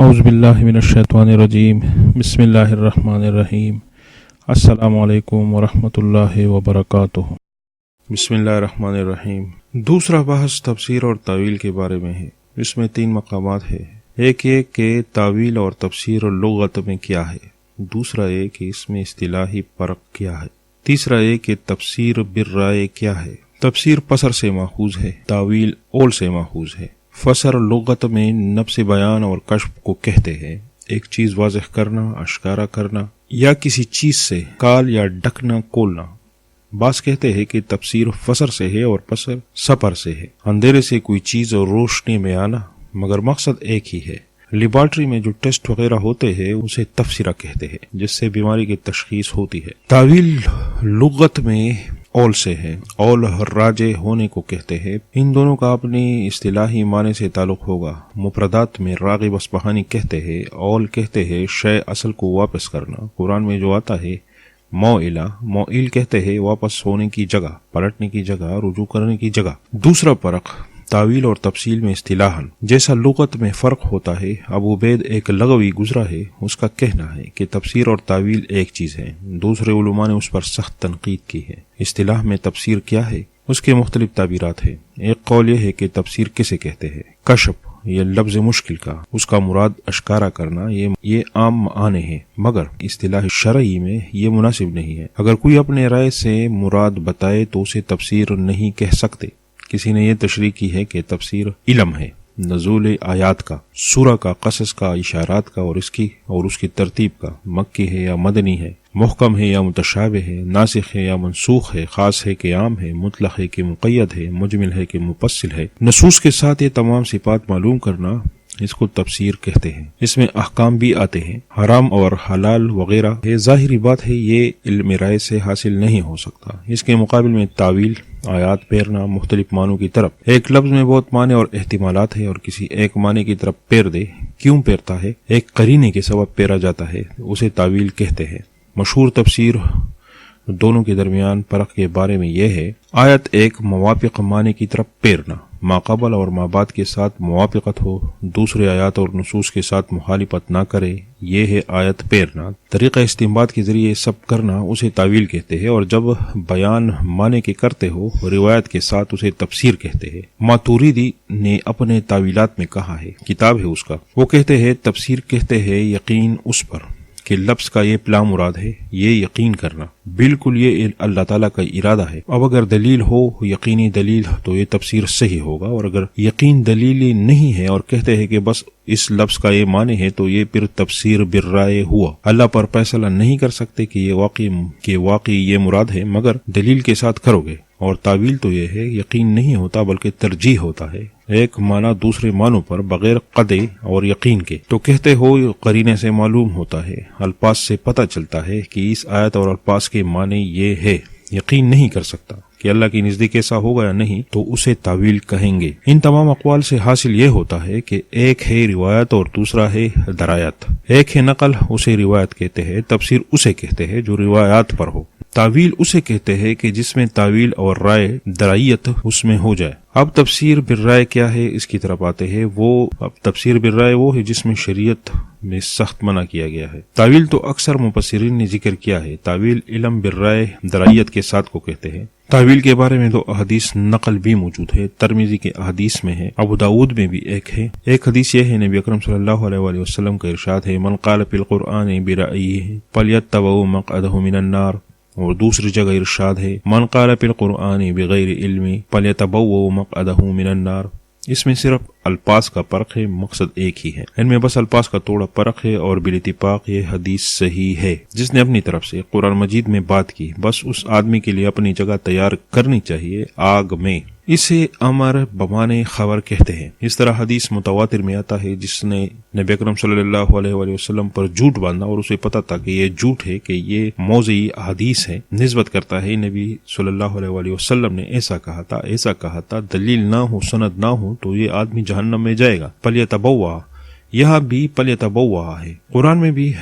اعوذ باللہ من الشیطان الرجیم بسم اللہ الرحمن الرحیم السلام علیکم ورحمۃ اللہ وبرکاتہ۔ بسم اللہ الرحمن الرحیم۔ دوسرا بحث تفسیر اور تعویل کے بارے میں ہے۔ اس میں 3 مقامات ہیں۔ ایک یہ کہ تعویل اور تفسیر لغت میں کیا ہے، دوسرا یہ کہ اس میں اصطلاحی فرق کیا ہے، تیسرا یہ کہ تفسیر بالرائے کیا ہے۔ تفسیر پسر سے ماخوذ ہے، تعویل اول سے ماخوذ ہے۔ فسر لغت میں نفس بیان اور کشف کو کہتے ہیں، ایک چیز واضح کرنا، اشکارا کرنا، یا کسی چیز سے کال یا ڈکنا، کولنا۔ بعض کہتے ہیں کہ تفسیر فسر سے ہے اور پسر سپر سے ہے، اندھیرے سے کوئی چیز اور روشنی میں آنا، مگر مقصد ایک ہی ہے۔ لیبارٹری میں جو ٹیسٹ وغیرہ ہوتے ہیں اسے تفسیرہ کہتے ہیں، جس سے بیماری کی تشخیص ہوتی ہے۔ تعویل لغت میں اول سے ہے، اول راجع ہونے کو کہتے ہیں۔ ان دونوں کا اپنی اصطلاحی معنی سے تعلق ہوگا۔ مفردات میں راغب اصفہانی کہتے ہیں، اول کہتے ہیں شے اصل کو واپس کرنا۔ قرآن میں جو آتا ہے موئلہ، موئل کہتے ہیں واپس ہونے کی جگہ، پلٹنے کی جگہ، رجوع کرنے کی جگہ۔ دوسرا فرق تعویل اور تفصیل میں اصطلاحاً جیسا لغت میں فرق ہوتا ہے، ابو عبید ایک لغوی گزرا ہے، اس کا کہنا ہے کہ تفسیر اور تعویل ایک چیز ہے۔ دوسرے علماء نے اس پر سخت تنقید کی ہے۔ اصطلاح میں تفسیر کیا ہے، اس کے مختلف تعبیرات ہیں۔ ایک قول یہ ہے کہ تفسیر کسے کہتے ہیں۔ کشف یہ لفظ مشکل کا، اس کا مراد اشکارا کرنا، یہ عام معنی ہے، مگر اصطلاح شرعی میں یہ مناسب نہیں ہے۔ اگر کوئی اپنے رائے سے مراد بتائے تو اسے تفسیر نہیں کہہ سکتے۔ کسی نے یہ تشریح کی ہے کہ تفسیر علم ہے، نزول آیات کا، سورہ کا، قصص کا، اشارات کا اور اس کی ترتیب کا، مکی ہے یا مدنی ہے، محکم ہے یا متشابہ ہے، ناسخ ہے یا منسوخ ہے، خاص ہے کہ عام ہے، مطلق ہے کہ مقید ہے، مجمل ہے کہ مفصل ہے۔ نصوص کے ساتھ یہ تمام صفات معلوم کرنا، اس کو تفسیر کہتے ہیں۔ اس میں احکام بھی آتے ہیں، حرام اور حلال وغیرہ۔ یہ ظاہری بات ہے، یہ علم رائے سے حاصل نہیں ہو سکتا۔ اس کے مقابل میں تعویل آیات پھیرنا، مختلف معنوں کی طرف۔ ایک لفظ میں بہت معنی اور احتمالات ہے اور کسی ایک معنی کی طرف پیر دے، کیوں پیرتا ہے، ایک قرینے کے سبب پیرا جاتا ہے، اسے تعویل کہتے ہیں۔ مشہور تفسیر دونوں کے درمیان فرق کے بارے میں یہ ہے، آیت ایک موافق معنی کی طرف پیرنا، ماقبل اور مابعد کے ساتھ موافقت ہو، دوسرے آیات اور نصوص کے ساتھ مخالفت نہ کرے، یہ ہے آیت پیرنا۔ طریقہ استنباط کے ذریعے سب کرنا اسے تعویل کہتے ہیں، اور جب بیان معنی کے کرتے ہو روایت کے ساتھ اسے تفسیر کہتے ہیں۔ ماتوریدی نے اپنے تعویلات میں کہا ہے، کتاب ہے اس کا، وہ کہتے ہیں تفسیر کہتے ہیں یقین اس پر کہ لفظ کا یہ پلا مراد ہے، یہ یقین کرنا، بالکل یہ اللہ تعالیٰ کا ارادہ ہے۔ اب اگر دلیل ہو، یقینی دلیل، تو یہ تفسیر صحیح ہوگا، اور اگر یقین دلیل نہیں ہے اور کہتے ہیں کہ بس اس لفظ کا یہ معنی ہے، تو یہ پھر تفسیر بالرائے ہوا۔ اللہ پر فیصلہ نہیں کر سکتے کہ یہ واقعی یہ مراد ہے، مگر دلیل کے ساتھ کرو گے۔ اور تعویل تو یہ ہے، یقین نہیں ہوتا بلکہ ترجیح ہوتا ہے، ایک معنی دوسرے معنوں پر بغیر قطع اور یقین کے۔ تو کہتے ہو قرینے سے معلوم ہوتا ہے، الفاظ سے پتہ چلتا ہے کہ اس آیت اور الفاظ کے معنی یہ ہے، یقین نہیں کر سکتا کہ اللہ کی نزدیک ایسا ہوگا یا نہیں، تو اسے تعویل کہیں گے۔ ان تمام اقوال سے حاصل یہ ہوتا ہے کہ ایک ہے روایت اور دوسرا ہے درایت۔ ایک ہے نقل، اسے روایت کہتے ہیں، تفسیر اسے کہتے ہیں جو روایات پر ہو۔ تعویل اسے کہتے ہیں کہ جس میں تعویل اور رائے درائیت اس میں ہو جائے۔ اب تفسیر بالرائے کیا ہے، اس کی طرف آتے ہیں۔ تفسیر بالرائے وہ ہے جس میں شریعت میں سخت منع کیا گیا ہے۔ تعویل تو اکثر مفسرین نے ذکر کیا ہے۔ تعویل علم بالرائے درائیت کے ساتھ کو کہتے ہیں۔ تعویل کے بارے میں 2 احادیث نقل بھی موجود ہے، ترمذی کے احادیث میں ہے، ابو داود میں بھی ایک ہے۔ ایک حدیث یہ ہے، نبی اکرم صلی اللہ علیہ وآلہ وسلم کا ارشاد ہے، من قال فی القرآن برأیہ فلیتبع مقعدہ من النار۔ اور دوسری جگہ ارشاد ہے، من قال فی القرآن بغیر علم فلیتبوأ مقعدہ من النار۔ اس میں صرف الفاظ کا فرق ہے، مقصد ایک ہی ہے۔ ان میں بس الفاظ کا تھوڑا فرق ہے، اور بالاتفاق یہ حدیث صحیح ہے۔ جس نے اپنی طرف سے قرآن مجید میں بات کی، بس اس آدمی کے لیے اپنی جگہ تیار کرنی چاہیے آگ میں۔ اسے امر بمانے خبر کہتے ہیں۔ اس طرح حدیث متواتر میں آتا ہے، جس نے نبی اکرم صلی اللہ علیہ وآلہ وسلم پر جھوٹ باندھا اور اسے پتا تھا کہ یہ جھوٹ ہے، کہ یہ موضعی حدیث ہے، نسبت کرتا ہے نبی صلی اللہ علیہ وآلہ وسلم نے ایسا کہا تھا، دلیل نہ ہو، سند نہ ہو، تو یہ آدمی جہنم میں جائے گا۔ فلیتبوأ، یہاں بھی فلیتبوأ ہے۔ قرآن میں بھی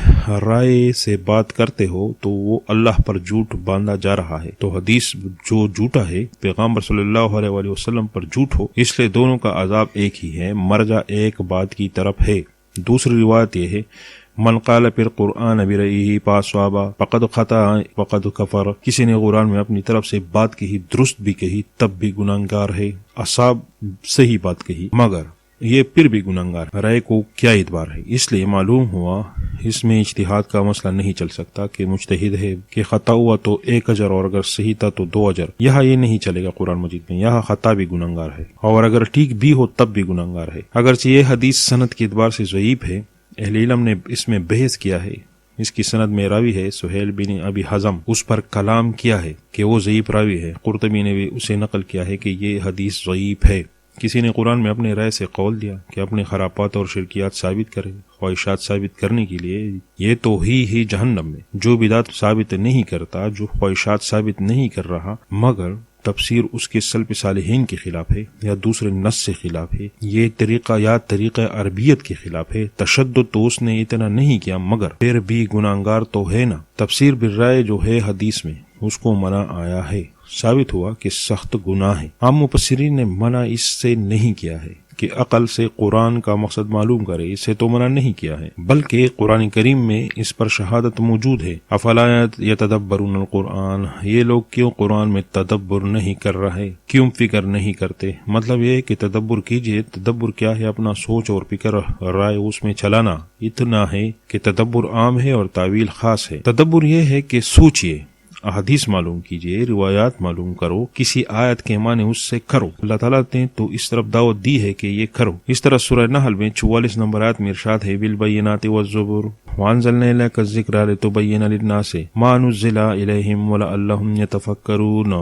رائے سے بات کرتے ہو تو وہ اللہ پر جھوٹ باندھا جا رہا ہے، تو حدیث جو جھوٹا ہے، پیغمبر صلی اللہ علیہ وسلم پر جھوٹ ہو، اس لیے دونوں کا عذاب ایک ہی ہے، مرجع ایک بات کی طرف ہے۔ دوسری روایت یہ ہے من قال بالقرآن برأیہ فاصاب فقد خطا فقد کفر، کسی نے قرآن میں اپنی طرف سے بات کہی، درست بھی کہی، تب بھی گناہگار ہے، اصاب صحیح بات کہی مگر یہ پھر بھی گناہگار، رائے کو کیا اعتبار ہے؟ اس لیے معلوم ہوا اس میں اجتہاد کا مسئلہ نہیں چل سکتا کہ مجتہد ہے کہ خطا ہوا تو 1 اجر اور اگر صحیح تھا تو 2 اجر، یہاں یہ نہیں چلے گا قرآن مجید میں، یہاں خطا بھی گناہگار ہے اور اگر ٹھیک بھی ہو تب بھی گناہگار ہے۔ اگرچہ یہ حدیث سند کے اعتبار سے ضعیف ہے، اہل علم نے اس میں بحث کیا ہے، اس کی سند میں راوی ہے سہیل بن ابی حزم، اس پر کلام کیا ہے کہ وہ ضعیف راوی ہے، قرطبی نے بھی اسے نقل کیا ہے کہ یہ حدیث ضعیف ہے۔ کسی نے قرآن میں اپنے رائے سے قول دیا کہ اپنے خرابات اور شرکیات ثابت کرے، خواہشات ثابت کرنے کے لیے، یہ تو ہی جہنم میں، جو بدعت ثابت نہیں کرتا، جو خواہشات ثابت نہیں کر رہا مگر تفسیر اس کے سلف صالحین کے خلاف ہے یا دوسرے نص سے خلاف ہے، یہ طریقہ یا طریقہ عربیت کے خلاف ہے، تشدد تو اس نے اتنا نہیں کیا مگر پھر بھی گناہگار تو ہے نا۔ تفسیر بالرائے جو ہے حدیث میں اس کو منع آیا ہے، ثابت ہوا کہ سخت گناہ ہے۔ عام مفسرین نے منع اس سے نہیں کیا ہے کہ عقل سے قرآن کا مقصد معلوم کرے، اسے تو منع نہیں کیا ہے، بلکہ قرآن کریم میں اس پر شہادت موجود ہے۔ افلا یتدبرون القرآن، یہ لوگ کیوں قرآن میں تدبر نہیں کر رہے، کیوں فکر نہیں کرتے؟ مطلب یہ ہے کہ تدبر کیجئے۔ تدبر کیا ہے؟ اپنا سوچ اور فکر رائے اس میں چلانا، اتنا ہے کہ تدبر عام ہے اور تعویل خاص ہے۔ تدبر یہ ہے کہ سوچئے، احادیث معلوم کیجئے، روایات معلوم کرو، کسی آیت کے معنی اس سے کرو۔ اللہ تعالیٰ نے تو اس طرف دعوت دی ہے کہ یہ کرو۔ اس طرح سورہ نحل میں 44 نمبر آیت میں ارشاد ہے بالبینات والزبر وانزلنا الیک الذکر لتبین للناس ما نزل الیہم ولعلہم یتفکرون۔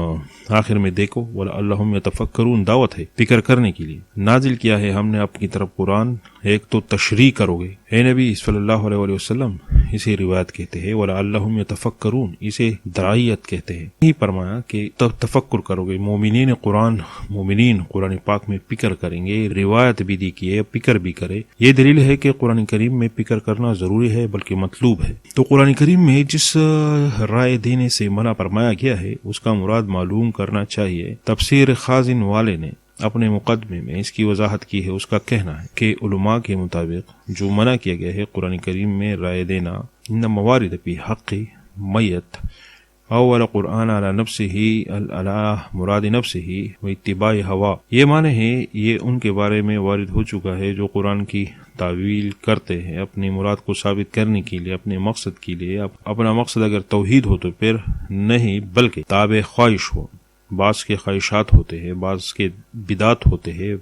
آخر میں دیکھو ولعلہم یتفکرون، دعوت ہے فکر کرنے کے لیے۔ نازل کیا ہے ہم نے اپنی طرف قرآن، ایک تو تشریح کرو گے، اے نبی صلی اللہ علیہ وسلم، اسے روایت کہتے ہیں، ولعلہم یتفکرون اسے دعائیت کہتے ہیں۔ یہ فرمایا کہ تفکر کرو گے، مومنین قرآن پاک میں فکر کریں گے، روایت بھی دی کی ہے، فکر بھی کرے۔ یہ دلیل ہے کہ قرآن کریم میں فکر کرنا ضروری ہے بلکہ مطلوب ہے۔ تو قرآن کریم میں جس رائے دینے سے منع فرمایا گیا ہے اس کا مراد معلوم کرنا چاہیے۔ تفسیر خازن والے نے اپنے مقدمے میں اس کی وضاحت کی ہے۔ اس کا کہنا ہے کہ علماء کے مطابق جو منع کیا گیا ہے قرآن کریم میں رائے دینا، ان موارد فی حق میت اول قرآن علی نفسه علی مراد نفسه و اتباع ہوا، یہ معنی ہے یہ ان کے بارے میں وارد ہو چکا ہے جو قرآن کی تعویل کرتے ہیں اپنی مراد کو ثابت کرنے کے لیے، اپنے مقصد کے لیے۔ اپنا مقصد اگر توحید ہو تو پھر نہیں بلکہ تابع خواہش ہو۔ بعض کے خواہشات ہوتے ہیں، بعض کے بدعت ہوتے ہیں،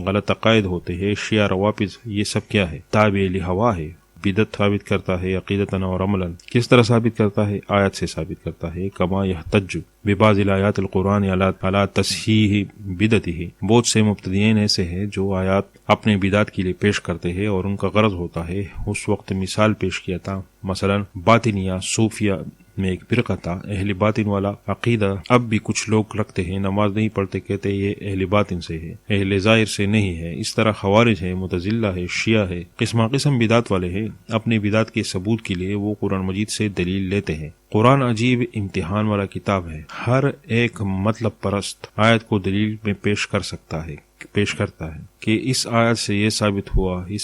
غلط عقائد ہوتے ہیں، شیعہ روافض، یہ سب کیا ہے؟ تابع لہوا ہے۔ بدعت ثابت کرتا ہے عقیدتاً اور عملاً، کس طرح ثابت کرتا ہے؟ آیت سے ثابت کرتا ہے۔ کما یحتج ببعض الآیات القرآن علی تصحیح بدعتہ، بہت سے مبتدئین ایسے ہیں جو آیات اپنے بدعت کے لیے پیش کرتے ہیں اور ان کا غرض ہوتا ہے۔ اس وقت مثال پیش کیا تھا، مثلا باطنیہ صوفیہ میں ایک فرقہ تھا، اہل باطن والا عقیدہ اب بھی کچھ لوگ رکھتے ہیں، نماز نہیں پڑھتے، کہتے یہ اہل باطن سے ہے، اہل ظاہر سے نہیں ہے۔ اس طرح خوارج ہے، معتزلہ ہے، شیعہ ہے، قسم بدعت والے ہیں۔ اپنے بدعت کے ثبوت کے لیے وہ قرآن مجید سے دلیل لیتے ہیں۔ قرآن عجیب امتحان والا کتاب ہے، ہر ایک مطلب پرست آیت کو دلیل میں پیش کرتا ہے کہ اس آیت سے یہ ثابت ہوا، اس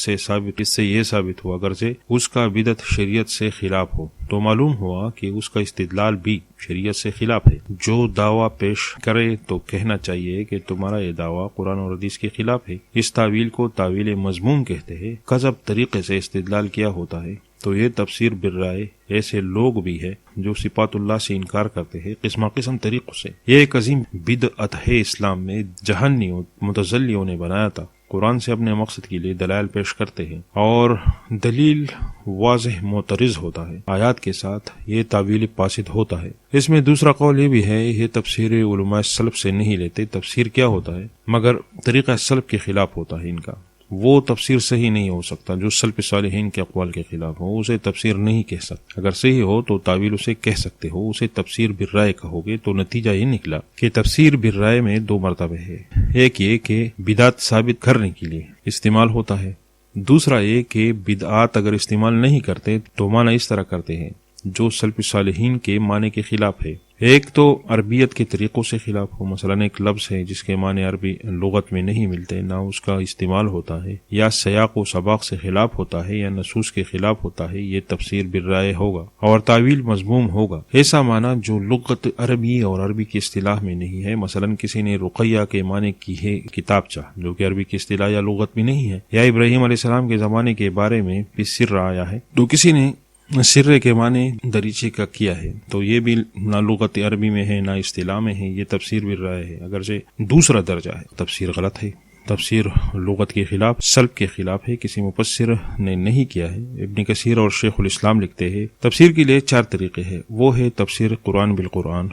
سے یہ ثابت ہوا، اگرچہ اس کا بدعت شریعت سے خلاف ہو تو معلوم ہوا کہ اس کا استدلال بھی شریعت سے خلاف ہے۔ جو دعویٰ پیش کرے تو کہنا چاہیے کہ تمہارا یہ دعویٰ قرآن اور حدیث کے خلاف ہے۔ اس تعویل کو تعویل مضمون کہتے ہیں۔ کذب طریقے سے استدلال کیا ہوتا ہے تو یہ تفسیر بالرائے۔ ایسے لوگ بھی ہیں جو صفات اللہ سے انکار کرتے ہیں قسم طریقوں سے۔ یہ ایک عظیم بدعت ہے اسلام میں، جہنیوں متزلیوں نے بنایا تھا۔ قرآن سے اپنے مقصد کے لیے دلائل پیش کرتے ہیں اور دلیل واضح معترض ہوتا ہے آیات کے ساتھ، یہ تعویل فاسد ہوتا ہے۔ اس میں دوسرا قول یہ بھی ہے، یہ تفسیر علماء سلف سے نہیں لیتے۔ تفسیر کیا ہوتا ہے مگر طریقہ سلف کے خلاف ہوتا ہے ان کا، وہ تفسیر صحیح نہیں ہو سکتا جو سلف صالحین کے اقوال کے خلاف ہو، اسے تفسیر نہیں کہہ سکتا۔ اگر صحیح ہو تو تعویل اسے کہہ سکتے ہو، اسے تفسیر بالرائے کہو گے تو نتیجہ یہ نکلا کہ تفسیر بالرائے میں دو مرتبہ ہے۔ ایک یہ کہ بدعت ثابت کرنے کے لیے استعمال ہوتا ہے، دوسرا یہ کہ بدعات اگر استعمال نہیں کرتے تو معنی اس طرح کرتے ہیں جو سلف صالحین کے معنی کے خلاف ہے۔ ایک تو عربیت کے طریقوں سے خلاف ہو، مثلا ایک لفظ ہے جس کے معنی عربی لغت میں نہیں ملتے، نہ اس کا استعمال ہوتا ہے، یا سیاق و سباق سے خلاف ہوتا ہے، یا نصوص کے خلاف ہوتا ہے، یہ تفسیر بالرائے ہوگا اور تعویل مذموم ہوگا۔ ایسا معنی جو لغت عربی اور عربی کی اصطلاح میں نہیں ہے، مثلا کسی نے رقیہ کے معنی کی ہے کتابچہ، جو کہ عربی کی اصطلاح یا لغت میں نہیں ہے، یا ابراہیم علیہ السلام کے زمانے کے بارے میں سر آیا ہے تو کسی نے سرے کے معنی دریچے کا کیا ہے، تو یہ بھی نہ لغت عربی میں ہے نہ اصطلاح میں ہے، یہ تفسیر بالرائے ہے، اگرچہ دوسرا درجہ ہے، تفسیر غلط ہے، تفسیر لغت کے خلاف، سلب کے خلاف ہے، کسی مفسر نے نہیں کیا ہے۔ ابن کثیر اور شیخ الاسلام لکھتے ہیں تفسیر کے لیے 4 طریقے ہیں، وہ ہے تفسیر قرآن بالقرآن،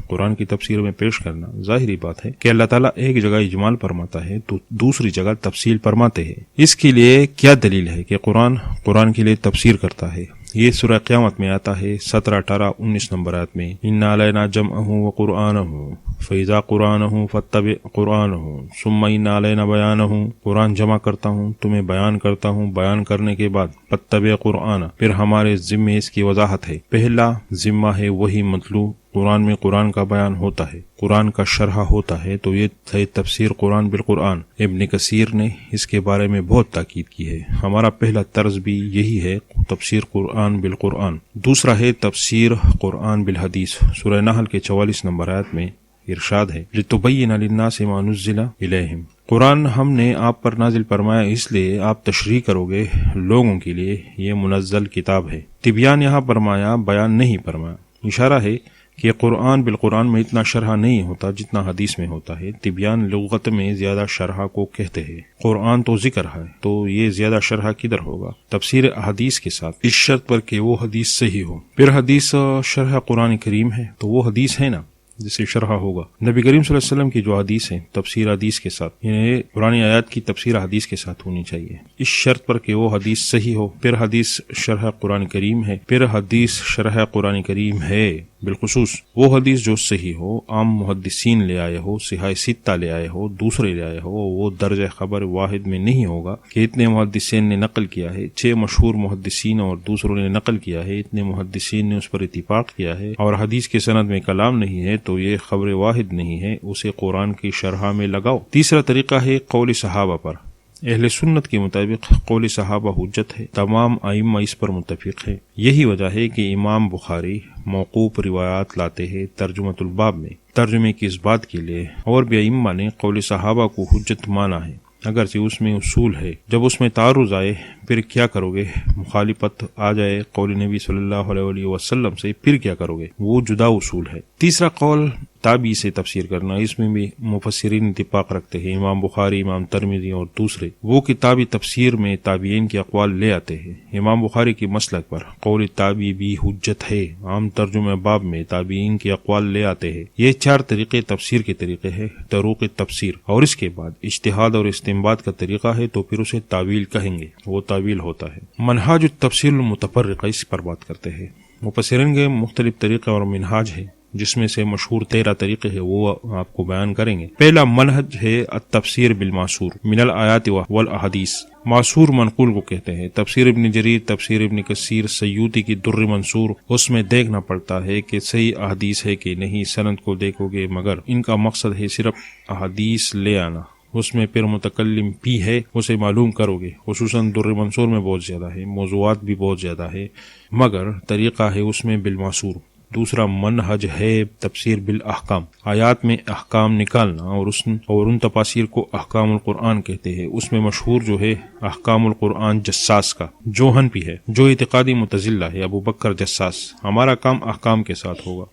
قرآن کی تفسیر میں پیش کرنا۔ ظاہری بات ہے کہ اللہ تعالیٰ ایک جگہ اجمال فرماتا ہے تو دوسری جگہ تفصیل فرماتے ہیں، اس کے لیے کیا دلیل ہے کہ قرآن کے لیے تفسیر کرتا ہے؟ یہ سورہ قیامت میں آتا ہے 17، 18، 19 نمبر آیت میں، اِنَّا عَلَيْنَا جَمْعَهُ وَقُرْآنَهُ فَإِذَا قُرْآنَهُ فَاتَّبِعْ قُرْآنَهُ ثُمَّ إِنَّا عَلَيْنَا بَيَانَهُ، قرآن جمع کرتا ہوں، تمہیں بیان کرتا ہوں، بیان کرنے کے بعد فَاتَّبِعْ قُرْآنَ، پھر ہمارے ذمے اس کی وضاحت ہے۔ پہلا ذمہ ہے وہی مطلوب، قرآن میں قرآن کا بیان ہوتا ہے، قرآن کا شرح ہوتا ہے، تو یہ ہے تفسیر قرآن بالقرآن۔ ابن کثیر نے اس کے بارے میں بہت تاکید کی ہے، ہمارا پہلا طرز بھی یہی ہے، تفسیر قرآن بالقرآن۔ دوسرا ہے تفسیر قرآن بالحدیث۔ سورہ نحل کے 44 نمبر آیت میں ارشاد ہے لِتُبَيِّنَ لِلنَّاسِ مَا نُزِّلَ إِلَيْهِمْ، قرآن ہم نے آپ پر نازل فرمایا اس لیے آپ تشریح کرو گے لوگوں کے لیے، یہ منزل کتاب ہے۔ طبیان یہاں فرمایا، بیان نہیں فرمایا، اشارہ ہے کہ قرآن بالقرآن میں اتنا شرح نہیں ہوتا جتنا حدیث میں ہوتا ہے۔ طبیان لغت میں زیادہ شرح کو کہتے ہیں، قرآن تو ذکر ہے، تو یہ زیادہ شرح کدھر ہوگا؟ تفسیر حدیث کے ساتھ، اس شرط پر کہ وہ حدیث صحیح ہو۔ پھر حدیث شرح قرآن کریم ہے تو وہ حدیث ہے نا جسے شرح ہوگا۔ نبی کریم صلی اللہ علیہ وسلم کی جو حدیث ہے تفسیر حدیث کے ساتھ، یعنی قرآن آیات کی تفسیر حدیث کے ساتھ ہونی چاہیے، اس شرط پر کہ وہ حدیث صحیح ہو۔ پھر حدیث شرح قرآن کریم ہے، پھر حدیث شرح قرآن کریم ہے، بالخصوص وہ حدیث جو صحیح ہو، عام محدثین لے آئے ہو، صحاح ستہ لے آئے ہو، دوسرے لے آئے ہو، وہ درجہ خبر واحد میں نہیں ہوگا کہ اتنے محدثین نے نقل کیا ہے، 6 مشہور محدثین اور دوسروں نے نقل کیا ہے، اتنے محدثین نے اس پر اتفاق کیا ہے اور حدیث کے سند میں کلام نہیں ہے، تو یہ خبر واحد نہیں ہے، اسے قرآن کی شرح میں لگاؤ۔ تیسرا طریقہ ہے قول صحابہ پر۔ اہل سنت کے مطابق قول صحابہ حجت ہے، تمام ائمہ اس پر متفق ہے۔ یہی وجہ ہے کہ امام بخاری موقوف روایات لاتے ہیں ترجمۃ الباب میں، ترجمے کی اس بات کے لیے، اور بھی ائمہ نے قول صحابہ کو حجت مانا ہے، اگرچہ اس میں اصول ہے۔ جب اس میں تعارض آئے پھر کیا کرو گے؟ مخالفت آ جائے قول نبی صلی اللہ علیہ وسلم سے، پھر کیا کرو گے؟ وہ جدا اصول ہے۔ تیسرا قول تابعی سے تفسیر کرنا، اس میں بھی مفسرین اتفاق رکھتے ہیں، امام بخاری، امام ترمذی اور دوسرے، وہ کتابی تفسیر میں تابعین کے اقوال لے آتے ہیں۔ امام بخاری کی مسلک پر قول تابعی بھی حجت ہے، عام ترجمہ باب میں تابعین کے اقوال لے آتے ہیں۔ یہ 4 طریقے تفسیر کے طریقے ہیں، طرق تفسیر، اور اس کے بعد اجتہاد اور استنباط کا طریقہ ہے، تو پھر اسے تعویل کہیں گے، وہ تعویل ہوتا ہے۔ منہاج التفسیر المتفرقہ، اس پر بات کرتے ہیں۔ مفسرین کے مختلف طریقے اور منہاج ہے، جس میں سے مشہور 13 طریقے ہیں، وہ آپ کو بیان کریں گے۔ پہلا منہج ہے التفسیر بالمعصور من الآیات والاحادیث، معصور منقول کو کہتے ہیں۔ تفسیر ابن جریر، تفسیر ابن کثیر، سیوطی کی در منصور، اس میں دیکھنا پڑتا ہے کہ صحیح احادیث ہے کہ نہیں، سند کو دیکھو گے، مگر ان کا مقصد ہے صرف احادیث لے آنا، اس میں پھر متکلم بھی ہے، اسے معلوم کرو گے۔ خصوصاً در منصور میں بہت زیادہ ہے، موضوعات بھی بہت زیادہ ہے، مگر طریقہ ہے اس میں بالمعصور۔ دوسرا منہج ہے تفسیر بالاحکام، آیات میں احکام نکالنا، اور ان تفاسیر کو احکام القرآن کہتے ہیں۔ اس میں مشہور جو ہے احکام القرآن جساس کا، جو حنفی ہے، جو اعتقادی معتزلہ ہے، ابو بکر جساس، ہمارا کام احکام کے ساتھ ہوگا،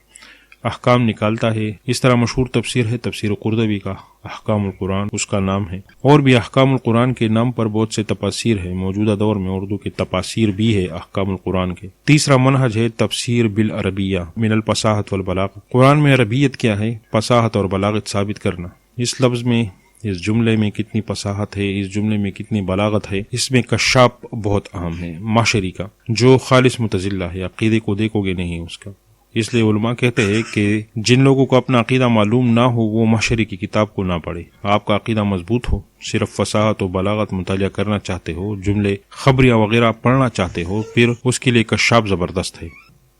احکام نکالتا ہے۔ اس طرح مشہور تفسیر ہے تفسیر قرطبی کا، احکام القرآن اس کا نام ہے، اور بھی احکام القرآن کے نام پر بہت سے تفاسیر ہے، موجودہ دور میں اردو کے تفاسیر بھی ہے احکام القرآن کے۔ تیسرا منہج ہے تفسیر بالعربیہ من الفصاحت والبلاغت، قرآن میں عربیت کیا ہے، فصاحت اور بلاغت ثابت کرنا، اس لفظ میں، اس جملے میں کتنی فصاحت ہے، اس جملے میں کتنی بلاغت ہے۔ اس میں کشاف بہت اہم ہے، معاشری کا، جو خالص معتزلہ ہے، عقیدے کو دیکھو گے نہیں اس کا، اس لیے علماء کہتے ہیں کہ جن لوگوں کو اپنا عقیدہ معلوم نہ ہو وہ محشری کی کتاب کو نہ پڑھے. آپ کا عقیدہ مضبوط ہو، صرف فصاحت و بلاغت مطالعہ کرنا چاہتے ہو، جملے خبریاں وغیرہ پڑھنا چاہتے ہو، پھر اس کے لیے کشاف زبردست ہے.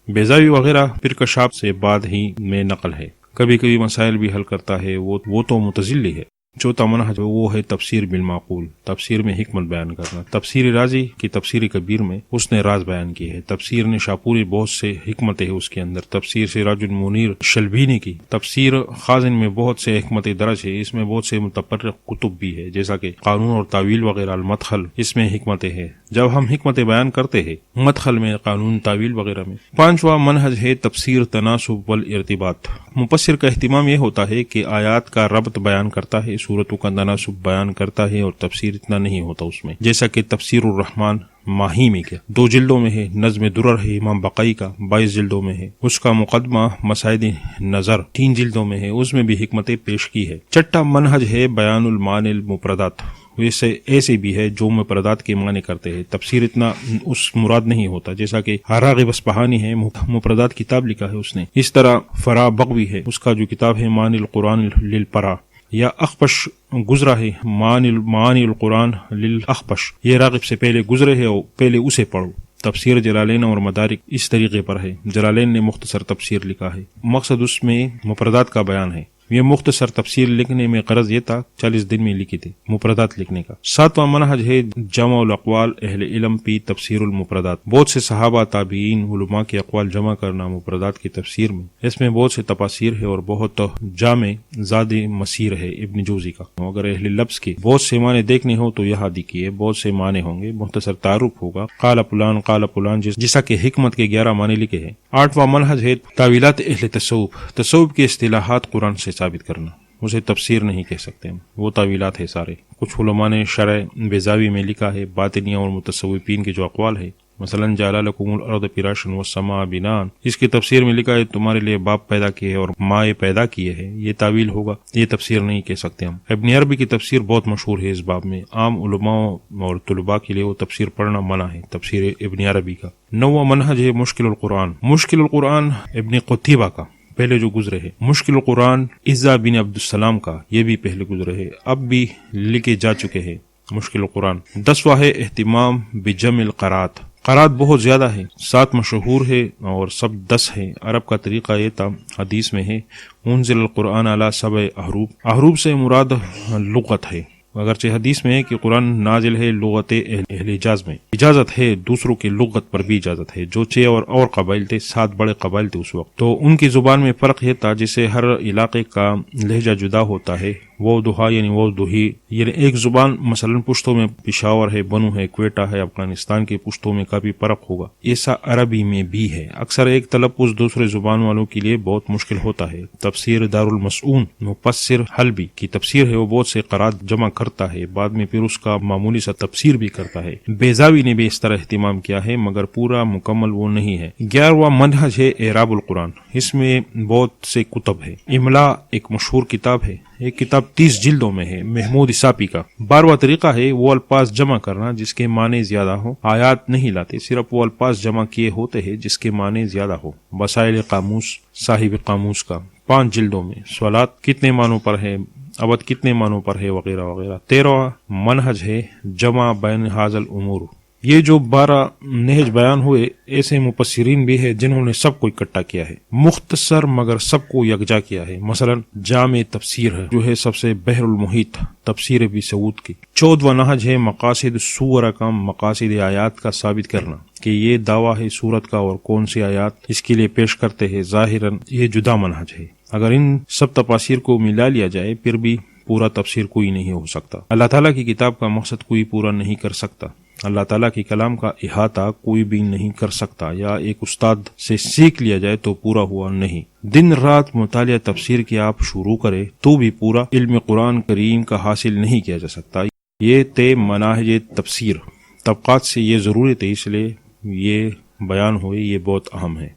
بیضاوی وغیرہ پھر کشاف سے بعد ہی میں نقل ہے، کبھی کبھی مسائل بھی حل کرتا ہے، وہ تو متزلی ہے. چوتھا منہج وہ ہے تفسیر بالمعقول، تفسیر میں حکمت بیان کرنا. تفسیر رازی کی تفسیر کبیر میں اس نے راز بیان کی ہے. تفسیر نشاپوری بہت سے حکمتیں ہیں اس کے اندر. تفسیر سراج المنیر شلبینی کی تفسیر خازن میں بہت سے حکمت درج ہے. اس میں بہت سے متفرق کتب بھی ہے، جیسا کہ قانون اور تعویل وغیرہ. المدخل اس میں حکمتیں ہیں. جب ہم حکمتیں بیان کرتے ہیں مدخل میں، قانون تعویل وغیرہ میں. پانچواں منہج ہے تفسیر تناسب والارتباط. مفسر کا اہتمام یہ ہوتا ہے کہ آیات کا ربط بیان کرتا ہے، صورتوں کا تناسب بیان کرتا ہے، اور تفسیر اتنا نہیں ہوتا اس میں. جیسا کہ تفسیر الرحمن ماہی میں کیا 2 جلدوں میں ہے. نظم درر ہے امام بقائی کا 22 جلدوں میں ہے. اس کا مقدمہ مسائد نظر 3 جلدوں میں ہے، اس میں بھی حکمتیں پیش کی ہے. چھٹا منہج ہے بیان المعانی المفردات. ایسے بھی ہے جو مفردات کے معنی کرتے ہیں. تفسیر اتنا اس مراد نہیں ہوتا، جیسا کہ راغب اصفہانی ہے، مفردات کتاب لکھا ہے اس نے. اس طرح فرا بغوی ہے، اس کا جو کتاب ہے معانی القرآن للپرا. یا اخپش گزرا ہے معانی القرآن للاخپش، یہ راغب سے پہلے گزرے ہے اور پہلے اسے پڑھو. تفسیر جلالین اور مدارک اس طریقے پر ہے. جلالین نے مختصر تفسیر لکھا ہے، مقصد اس میں مفردات کا بیان ہے. یہ مختصر تفسیر لکھنے میں غرض یہ تھا 40 دن میں لکھی تھی مفردات لکھنے کا. 7واں منہج ہے جمع الاقوال اہل علم پی تفسیر المفردات. بہت سے صحابہ تابعین علماء کے اقوال جمع کرنا مفردات کی تفسیر میں. اس میں بہت سے تفاسیر ہے اور بہت جامع زاد مسیر ہے ابن جوزی کا. اگر اہل لفظ کے بہت سے معنی دیکھنے ہو تو یہاں دیکھیے، بہت سے معنی ہوں گے، مختصر تعارف ہوگا. قال فلان جیسا کہ حکمت کے 11 معنی لکھے ہیں. 8واں منہج ہے تعویلات اہل تصوف. تصوف کی اصطلاحات قرآن سے ثابت کرنا، اسے تفسیر نہیں کہہ سکتے ہم، وہ تعویلات ہے سارے. کچھ علماء نے شرح بیضاوی میں لکھا ہے باطنیہ اور متصوفین کے جو اقوال ہے، مثلا جعل لکم الارض فراشا والسماء بناء، اس کی تفسیر میں لکھا ہے تمہارے لیے باپ پیدا کیے اور مائیں پیدا کیے ہیں. یہ تعویل ہوگا، یہ تفسیر نہیں کہہ سکتے ہم. ابن عربی کی تفسیر بہت مشہور ہے اس باب میں. عام علماء اور طلباء کے لیے وہ تفسیر پڑھنا منع ہے، تفسیر ابن عربی کا. 9واں منہج ہے مشکل القرآن. مشکل القرآن ابن قتیبہ کا پہلے جو گزرے ہے. مشکل القرآن عزا بن عبد السلام کا، یہ بھی پہلے گزرے ہے، اب بھی لکھے جا چکے ہیں مشکل القرآن. 10واں ہے اہتمام بجمع القرات. قرات بہت زیادہ ہے، 7 مشہور ہے اور سب 10 ہے. عرب کا طریقہ یہ تھا، حدیث میں ہے انزل القرآن علی 7 احروف. احروف سے مراد لغت ہے، اگرچہ حدیث میں ہے کہ قرآن نازل ہے لغت اہل حجاز میں. اجازت ہے دوسروں کی لغت پر بھی اجازت ہے. جو 6 اور قبائل تھے، 7 بڑے قبائل تھے اس وقت، تو ان کی زبان میں فرق یہ تھا، جسے ہر علاقے کا لہجہ جدا ہوتا ہے. وہ دہا یعنی وہ دہی، یعنی ایک زبان مثلا پشتوں میں پشاور ہے، بنو ہے، کوئٹہ ہے، افغانستان کے پشتوں میں کافی فرق ہوگا. ایسا عربی میں بھی ہے. اکثر ایک تلفظ دوسرے زبان والوں کے لیے بہت مشکل ہوتا ہے. تفسیر دار المسعون مفسر حلبی کی تفسیر ہے، وہ بہت سے قرات جمع کرتا ہے، بعد میں پھر اس کا معمولی سا تفسیر بھی کرتا ہے. بیضاوی نے بھی اس طرح اہتمام کیا ہے، مگر پورا مکمل وہ نہیں ہے. 11واں منہج ہے اعراب القرآن. اس میں بہت سے کتب ہے. املا ایک مشہور کتاب ہے، ایک کتاب 30 جلدوں میں ہے محمود اساپی کا. 12واں طریقہ ہے وہ الفاظ جمع کرنا جس کے معنی زیادہ ہو. آیات نہیں لاتے، صرف وہ الفاظ جمع کیے ہوتے ہیں جس کے معنی زیادہ ہو. وسائل قاموس صاحب قاموس کا 5 جلدوں میں. صلات کتنے معنوں پر ہے، ابد کتنے معنوں پر ہے، وغیرہ وغیرہ. 13واں منہج ہے جمع بین حاضل الامور. یہ جو 12 نہج بیان ہوئے، ایسے مفسرین بھی ہے جنہوں نے سب کو اکٹھا کیا ہے، مختصر مگر سب کو یکجا کیا ہے. مثلا جامع تفسیر ہے جو ہے سب سے بحر المحیط، تفسیر ابی سعود کی. 14واں نہج ہے مقاصد سورہ کا مقاصد آیات کا ثابت کرنا، کہ یہ دعویٰ ہے سورت کا اور کون سی آیات اس کے لیے پیش کرتے ہیں. ظاہراً یہ جدا منہج ہے. اگر ان سب تفاسیر کو ملا لیا جائے پھر بھی پورا تفسیر کوئی نہیں ہو سکتا. اللہ تعالیٰ کی کتاب کا مقصد کوئی پورا نہیں کر سکتا. اللہ تعالیٰ کے کلام کا احاطہ کوئی بھی نہیں کر سکتا. یا ایک استاد سے سیکھ لیا جائے تو پورا ہوا نہیں. دن رات مطالعہ تفسیر کی آپ شروع کرے تو بھی پورا علم قرآن کریم کا حاصل نہیں کیا جا سکتا. یہ تے مناہج تفسیر طبقات سے یہ ضروری تھے، اس لیے یہ بیان ہوئے، یہ بہت اہم ہے.